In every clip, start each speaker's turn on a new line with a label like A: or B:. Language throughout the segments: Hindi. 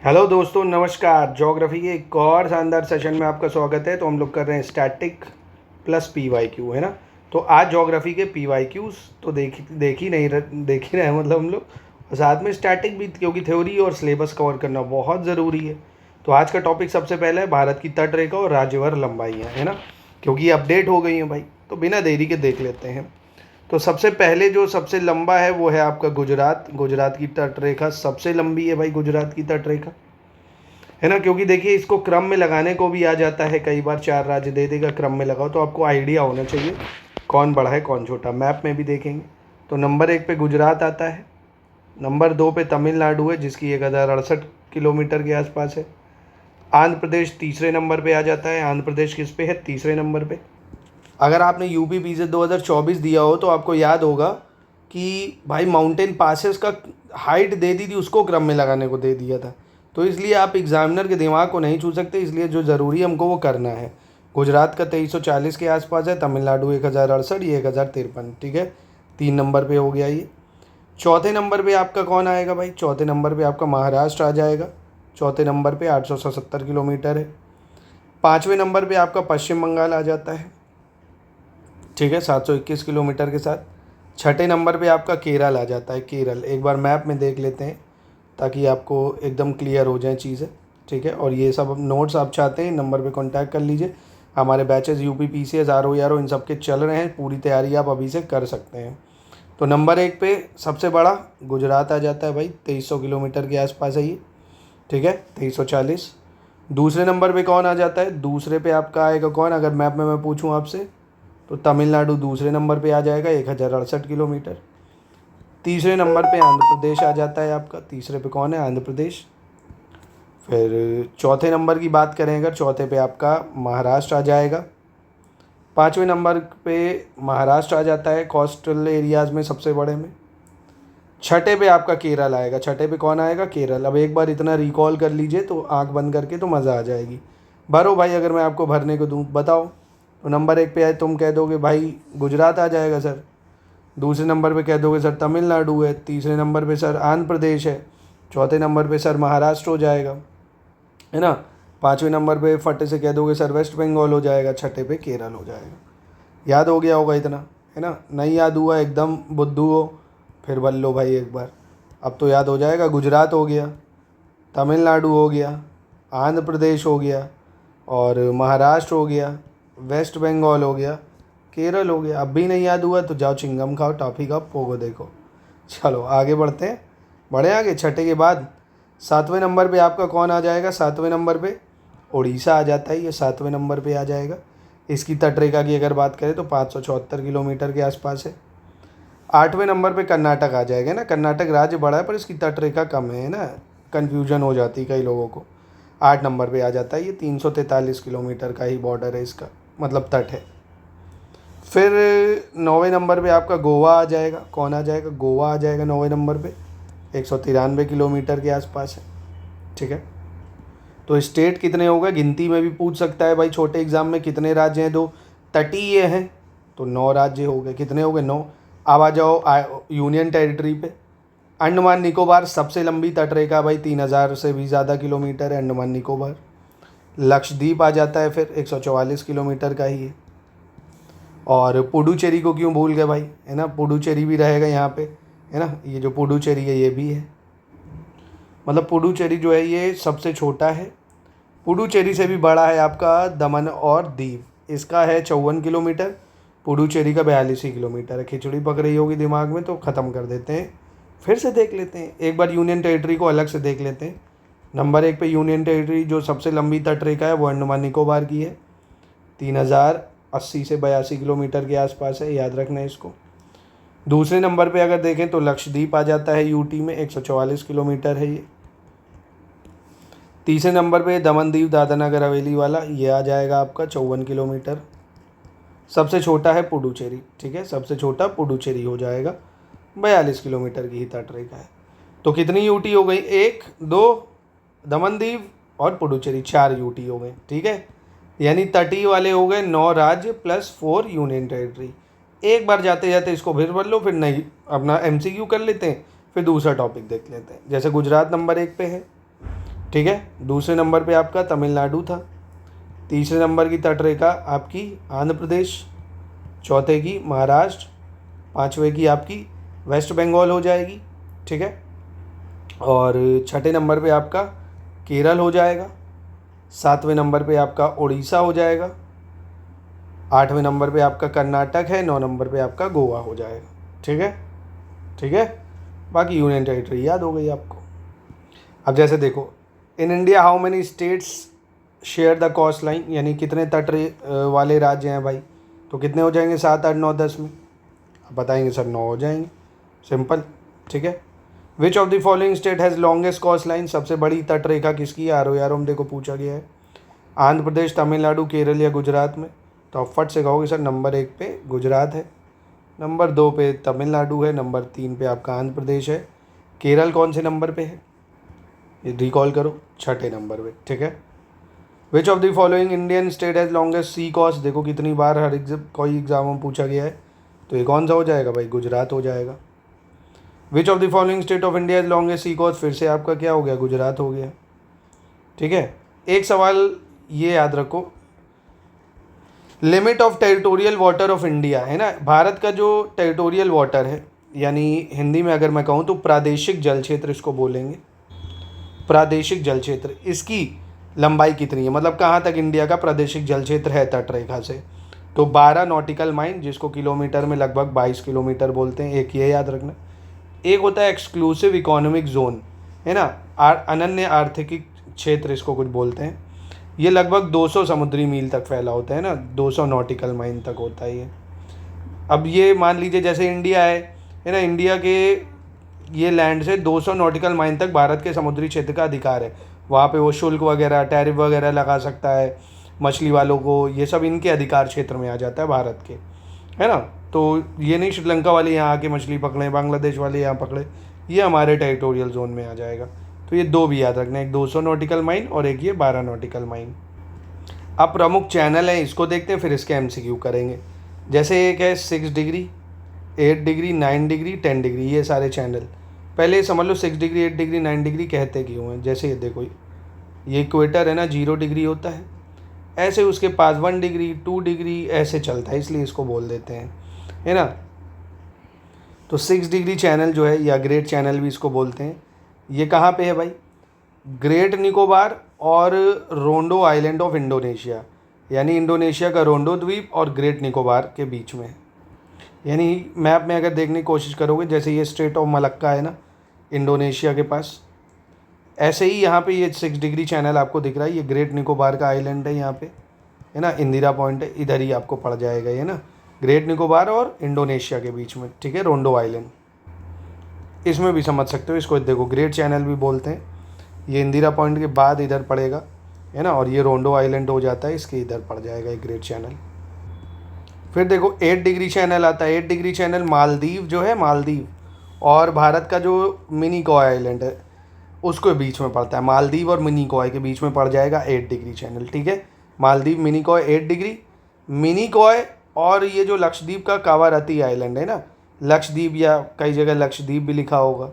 A: हेलो दोस्तों, नमस्कार। ज्योग्राफी के एक और शानदार सेशन में आपका स्वागत है। तो हम लोग कर रहे हैं static plus P Y Q, है ना। तो आज ज्योग्राफी के पी वाई क्यूज़ तो देख ही रहे हैं, मतलब हम लोग। और साथ में स्टैटिक भी, क्योंकि थ्योरी और सिलेबस कवर करना बहुत ज़रूरी है। तो आज का टॉपिक सबसे पहले है भारत की तट रेखा और राज्यभर लंबाइयाँ, है ना, क्योंकि ये अपडेट हो गई हैं भाई। तो बिना देरी के देख लेते हैं। तो सबसे पहले जो सबसे लंबा है वो है आपका गुजरात। गुजरात की तट रेखा सबसे लंबी है भाई, गुजरात की तट रेखा, है ना। क्योंकि देखिए, इसको क्रम में लगाने को भी आ जाता है, कई बार चार राज्य दे देगा क्रम में लगाओ, तो आपको आइडिया होना चाहिए कौन बड़ा है कौन छोटा। मैप में भी देखेंगे तो नंबर 1 पे गुजरात आता है, नंबर 2 पे तमिलनाडु है जिसकी 1068 किलोमीटर के आसपास है। आंध्र प्रदेश तीसरे नंबर पे आ जाता है। आंध्र प्रदेश किस पे है? तीसरे नंबर पे। अगर आपने यूपी पीजे 2024 दिया हो तो आपको याद होगा कि भाई माउंटेन पासेस का हाइट दे दी थी, उसको क्रम में लगाने को दे दिया था। तो इसलिए आप एग्जामिनर के दिमाग को नहीं छू सकते, इसलिए जो ज़रूरी है हमको वो करना है। गुजरात का 2340 के आसपास है, तमिलनाडु 1068, ये 1053, ठीक है। 3 नंबर पे हो गया ये। चौथे नंबर पे आपका कौन आएगा भाई? चौथे नंबर पे आपका महाराष्ट्र आ जाएगा। चौथे नंबर पे 877 किलोमीटर है। पाँचवें नंबर पे आपका पश्चिम बंगाल आ जाता है, ठीक है, 721 किलोमीटर के साथ। छठे नंबर पे आपका केरल आ जाता है। केरल एक बार मैप में देख लेते हैं ताकि आपको एकदम क्लियर हो जाए चीज़ें, ठीक है। और ये सब नोट्स आप चाहते हैं, नंबर पे कांटेक्ट कर लीजिए। हमारे बैचेस यूपी पीसीएस आरओ यारो इन सब के चल रहे हैं, पूरी तैयारी आप अभी से कर सकते हैं। तो नंबर 1 पे सबसे बड़ा गुजरात आ जाता है भाई, 2300 किलोमीटर के आसपास है ये, ठीक है, 2340। दूसरे नंबर पे कौन आ जाता है? दूसरे पे आपका आएगा कौन, अगर मैप में मैं पूछूँ आपसे, तो तमिलनाडु दूसरे नंबर पे आ जाएगा, 1068 किलोमीटर। तीसरे नंबर पे आंध्र प्रदेश आ जाता है आपका। तीसरे पे कौन है? आंध्र प्रदेश। फिर चौथे नंबर की बात करें अगर, चौथे पे आपका महाराष्ट्र आ जाएगा। पाँचवें नंबर पे महाराष्ट्र आ जाता है कोस्टल एरियाज़ में सबसे बड़े में। छठे पे आपका केरल आएगा। छठे पे कौन आएगा? केरल। अब एक बार इतना रिकॉल कर लीजिए तो आंख बंद करके तो मज़ा आ जाएगी। भरो भाई, अगर मैं आपको भरने को दूँ, बताओ। तो नंबर 1 पे आए, तुम कह दोगे भाई गुजरात आ जाएगा सर। दूसरे नंबर पे कह दोगे सर तमिलनाडु है। तीसरे नंबर पे सर आंध्र प्रदेश है। चौथे नंबर पे सर महाराष्ट्र हो जाएगा, है ना। पाँचवें नंबर पे फटे से कह दोगे सर वेस्ट बंगाल हो जाएगा। छठे पे केरल हो जाएगा। याद हो गया होगा इतना, है ना। नहीं याद हुआ, एकदम बुद्धू हो, फिर बोल लो भाई एक बार। अब तो याद हो जाएगा। गुजरात हो गया, तमिलनाडु हो गया, आंध्र प्रदेश हो गया, और महाराष्ट्र हो गया, वेस्ट बंगाल हो गया, केरल हो गया। अब भी नहीं याद हुआ तो जाओ चिंगम खाओ, टॉफ़ी खाओ, पोगो देखो। चलो आगे बढ़ते हैं, बढ़े आगे। छठे के बाद सातवें नंबर पे आपका कौन आ जाएगा? सातवें नंबर पे उड़ीसा आ जाता है, ये सातवें नंबर पे आ जाएगा। इसकी तटरेखा की अगर बात करें तो 574 किलोमीटर के आसपास है। आठवें नंबर पे कर्नाटक आ जाएगा ना। कर्नाटक राज्य बड़ा है पर इसकी तटरेखा कम है ना, कन्फ्यूजन हो जाती है कई लोगों को। 8 नंबर पे आ जाता है ये, 343 किलोमीटर का ही बॉर्डर है इसका, मतलब तट है। फिर 9वें नंबर पे आपका गोवा आ जाएगा। कौन आ जाएगा? गोवा आ जाएगा 9वें नंबर पे, 193 किलोमीटर के आसपास है, ठीक है। तो स्टेट कितने हो गए? गिनती में भी पूछ सकता है भाई छोटे एग्जाम में, कितने राज्य हैं? दो तटीय हैं तो 9 राज्य हो गए। कितने हो गए? 9। अब आ जाओ यूनियन टेरिटरी पे। अंडमान निकोबार सबसे लंबी तटरेखा भाई, 3000 से भी ज़्यादा किलोमीटर है अंडमान निकोबार। लक्षद्वीप आ जाता है फिर, 144 किलोमीटर का ही है। और पुडुचेरी को क्यों भूल गए भाई, है ना। पुडुचेरी भी रहेगा यहाँ पे, है ना। ये जो पुडुचेरी है ये भी है, मतलब पुडुचेरी जो है ये सबसे छोटा है। पुडुचेरी से भी बड़ा है आपका दमन और दीव, इसका है 54 किलोमीटर। पुडुचेरी का 42 ही किलोमीटर है। खिचड़ी पक रही होगी दिमाग में तो ख़त्म कर देते हैं, फिर से देख लेते हैं एक बार यूनियन टेरिटरी को अलग से देख लेते हैं। नंबर 1 पे यूनियन टेरिटरी जो सबसे लंबी तटरेखा है वो अंडमान निकोबार की है, 3080 से 82 किलोमीटर के आसपास है, याद रखना है इसको। दूसरे नंबर पे अगर देखें तो लक्षद्वीप आ जाता है यूटी में, 144 किलोमीटर है ये। तीसरे नंबर पे दमन दीव दादरा नगर हवेली वाला, ये आ जाएगा आपका 54 किलोमीटर। सबसे छोटा है पुडुचेरी, ठीक है, सबसे छोटा पुडुचेरी हो जाएगा, 42 किलोमीटर की ही तटरेखा है। तो कितनी यूटी हो गई? 1, 2, दमन दीव और पुडुचेरी, 4 यूटी हो गए, ठीक है। यानी तटीय वाले हो गए 9 राज्य प्लस 4 यूनियन टेरिटरी। एक बार जाते जाते इसको फिर पढ़ लो, फिर नहीं अपना एमसीक्यू कर लेते हैं, फिर दूसरा टॉपिक देख लेते हैं। जैसे गुजरात नंबर 1 पे है, ठीक है। दूसरे नंबर पे आपका तमिलनाडु था। तीसरे नंबर की तटरेखा आपकी आंध्र प्रदेश, चौथे की महाराष्ट्र, पाँचवें की आपकी वेस्ट बंगाल हो जाएगी, ठीक है। और छठे नंबर पे आपका केरल हो जाएगा। सातवें नंबर पे आपका उड़ीसा हो जाएगा। आठवें नंबर पे आपका कर्नाटक है। नौ नंबर पे आपका गोवा हो जाएगा, ठीक है। ठीक है, बाकी यूनियन टेरिटरी याद हो गई आपको। अब जैसे देखो, in India how many states share the coastline, यानी कितने तट वाले राज्य हैं भाई, तो कितने हो जाएंगे 7, 8, 9, 10 में। आप बताएंगे सर 9 हो जाएंगे, सिंपल, ठीक है। Which of the following state has longest coastline, सबसे बड़ी तट रेखा किसकी है, आर देखो पूछा गया है। आंध्र प्रदेश, तमिलनाडु, केरल या गुजरात में, तो आप फट से कहोगे सर नंबर 1 पे गुजरात है, नंबर 2 पे तमिलनाडु है, नंबर 3 पे आपका आंध्र प्रदेश है। केरल कौन से नंबर पे है, ये रिकॉल करो, छठे नंबर पे, ठीक है। Which of the following Indian state has longest sea coast, देखो कितनी बार हर कोई एग्जाम में पूछा गया है, तो ये कौन सा हो जाएगा भाई, गुजरात हो जाएगा। Which of the following state of India is longest sea coast, फिर से आपका क्या हो गया, गुजरात हो गया, ठीक है। एक सवाल ये याद रखो, limit of territorial water of India है ना, भारत का जो टेरिटोरियल वाटर है, यानी हिंदी में अगर मैं कहूँ तो प्रादेशिक जल क्षेत्र इसको बोलेंगे, प्रादेशिक जल क्षेत्र, इसकी लंबाई कितनी है, मतलब कहाँ तक इंडिया का प्रादेशिक जल क्षेत्र है तट रेखा से, तो 12 नॉटिकल माइल, जिसको किलोमीटर में लगभग 22 किलोमीटर बोलते हैं, एक ये याद रखना। एक होता है एक्सक्लूसिव इकोनॉमिक जोन, है ना, अनन्य आर्थिक क्षेत्र इसको कुछ बोलते हैं, ये लगभग 200 समुद्री मील तक फैला होता है ना, 200 नॉटिकल माइल तक होता है ये। अब ये मान लीजिए जैसे इंडिया है ना, इंडिया के ये लैंड से 200 नॉटिकल माइल तक भारत के समुद्री क्षेत्र का अधिकार है, वहाँ पे वो शुल्क वगैरह टैरिफ वगैरह लगा सकता है मछली वालों को, ये सब इनके अधिकार क्षेत्र में आ जाता है भारत के, है ना। तो ये नहीं श्रीलंका वाले यहाँ आके मछली पकड़ें, बांग्लादेश वाले यहाँ पकड़े, ये हमारे टेरिटोरियल जोन में आ जाएगा। तो ये दो भी याद रखना, एक 200 नॉटिकल माइल और एक ये 12 नॉटिकल माइल। अब प्रमुख चैनल हैं, इसको देखते हैं, फिर इसके MCQ करेंगे। जैसे एक है 6 डिग्री, 8 डिग्री, 9 डिग्री, 10 डिग्री, ये सारे चैनल। पहले समझ लो 6 डिग्री, 8 डिग्री, 9 डिग्री कहते क्यों हैं। जैसे ये देखो, ये इक्वेटर है ना, 0 डिग्री होता है, ऐसे उसके पास 1 डिग्री, 2 डिग्री ऐसे चलता है, इसलिए इसको बोल देते हैं, है ना। तो 6 डिग्री चैनल जो है, या ग्रेट चैनल भी इसको बोलते हैं, ये कहाँ पे है भाई, ग्रेट निकोबार और रोंडो आइलैंड ऑफ इंडोनेशिया, यानी इंडोनेशिया का रोंडो द्वीप और ग्रेट निकोबार के बीच में। यानी मैप में अगर देखने की कोशिश करोगे, जैसे ये स्ट्रेट ऑफ मलक्का है ना इंडोनेशिया के पास, ऐसे ही यहाँ पे ये 6 डिग्री चैनल आपको दिख रहा है, ये ग्रेट निकोबार का आइलैंड है यहाँ पे, है ना, इंदिरा पॉइंट है, इधर ही आपको पड़ जाएगा ये ना, ग्रेट निकोबार और इंडोनेशिया के बीच में, ठीक है, रोंडो आइलैंड। इसमें भी समझ सकते हो, इसको देखो ग्रेट चैनल भी बोलते हैं, ये इंदिरा पॉइंट के बाद इधर पड़ेगा, है ना, और ये रोंडो आइलैंड हो जाता है, इसके इधर पड़ जाएगा ये ग्रेट चैनल। फिर देखो 8 डिग्री चैनल आता है, 8 डिग्री चैनल मालदीव जो है, मालदीव और भारत का जो मिनिकॉय आइलैंड है उसको बीच में पड़ता है, मालदीव और मिनिकॉय के बीच में पड़ जाएगा 8 डिग्री चैनल, ठीक है। मालदीव मिनिकॉय 8 डिग्री, मिनिकॉय और ये जो लक्षद्वीप का कावारती आइलैंड है ना, लक्षद्वीप या कई जगह लक्षद्वीप भी लिखा होगा,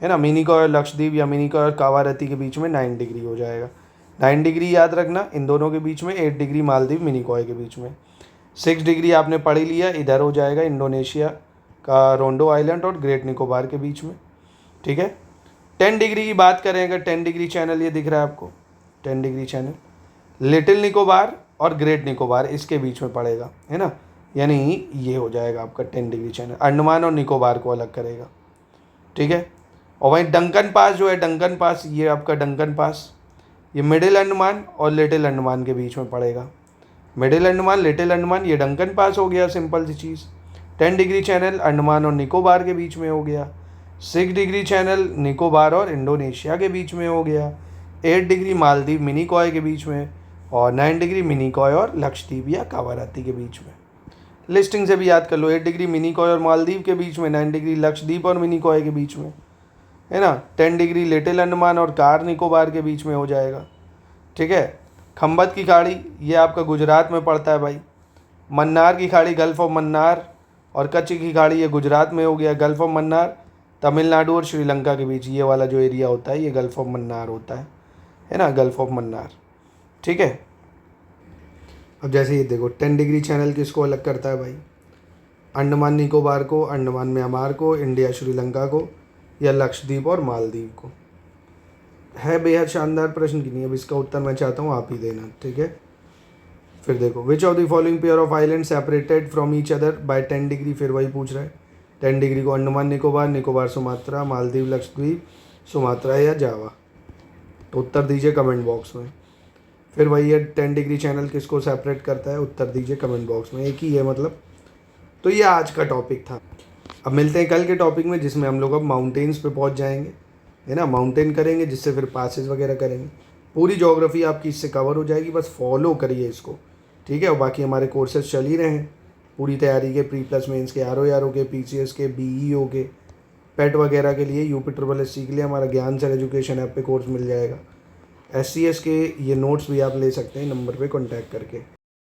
A: है ना, मिनिकॉय और लक्षद्वीप या मिनिकॉय और कावारती के बीच में 9 डिग्री हो जाएगा। 9 डिग्री याद रखना इन दोनों के बीच में, 8 डिग्री मालदीव मिनिकॉय के बीच में। 6 डिग्री आपने पढ़ ही लिया, इधर हो जाएगा इंडोनेशिया का रोंडो आइलैंड और ग्रेट निकोबार के बीच में, ठीक है। 10 डिग्री की बात करें अगर, 10 डिग्री चैनल ये दिख रहा है आपको, 10 डिग्री चैनल लिटिल निकोबार और ग्रेट निकोबार इसके बीच में पड़ेगा, है ना, यानी ये हो जाएगा आपका 10 डिग्री चैनल, अंडमान और निकोबार को अलग करेगा, ठीक है। और वहीं डंकन पास जो है, डंकन पास ये आपका डंकन पास, ये मिडिल अंडमान और लिटिल अंडमान के बीच में पड़ेगा, मिडिल अंडमान लिटिल अंडमान, ये डंकन पास हो गया, सिंपल सी चीज़। 10 डिग्री चैनल अंडमान और निकोबार के बीच में हो गया। 6 डिग्री चैनल निकोबार और इंडोनेशिया के बीच में हो गया। 8 डिग्री मालदीव मिनिकॉय के बीच में, और 9 डिग्री मिनिकॉय और लक्षद्वीप या कावारती के बीच में। लिस्टिंग से भी याद कर लो, 8 डिग्री मिनिकॉय और मालदीव के बीच में, 9 डिग्री लक्षद्वीप और मिनिकॉय के बीच में, है ना, 10 डिग्री लिटिल अंडमान और कार निकोबार के बीच में हो जाएगा, ठीक है। खंबत की खाड़ी ये आपका गुजरात में पड़ता है भाई। मन्नार की खाड़ी गल्फ ऑफ मन्नार और कच्छ की खाड़ी ये गुजरात में हो गया, गल्फ ऑफ मन्नार तमिलनाडु और श्रीलंका के बीच ये वाला जो एरिया होता है ये गल्फ ऑफ मन्नार होता है। है ना, गल्फ ऑफ मन्नार। ठीक है, अब जैसे ये देखो 10 डिग्री चैनल किसको अलग करता है भाई, अंडमान निकोबार को, अंडमान म्यांमार को, इंडिया श्रीलंका को, या लक्षद्वीप और मालदीव को। है बेहद शानदार प्रश्न की नहीं, अब इसका उत्तर मैं चाहता हूँ आप ही देना। ठीक है, फिर देखो विच of the following pair of island separated from each other by 10 degree, फिर वही पूछ रहा है। 10 डिग्री को अंडमान निकोबार, निकोबार सुमात्रा, मालदीव लक्षद्वीप, सुमात्रा या जावा। तो उत्तर दीजिए कमेंट बॉक्स में। फिर वही है 10 डिग्री चैनल किसको सेपरेट करता है, उत्तर दीजिए कमेंट बॉक्स में, एक ही है मतलब। तो ये आज का टॉपिक था। अब मिलते हैं कल के टॉपिक में, जिसमें हम लोग अब माउंटेन्स पे पहुंच जाएंगे, है ना, माउंटेन करेंगे, जिससे फिर पासेस वगैरह करेंगे। पूरी ज्योग्राफी आपकी इससे कवर हो जाएगी, बस फॉलो करिए इसको। ठीक है, और बाकी हमारे कोर्सेज चल ही रहे हैं पूरी तैयारी के, प्री प्लस मेंस के, आर के, PCS के, BEO के, पेट वगैरह के लिए, UPSSC के लिए हमारा ज्ञान सर एजुकेशन ऐप पे कोर्स मिल जाएगा। SCS के ये नोट्स भी आप ले सकते हैं नंबर पे कांटेक्ट करके।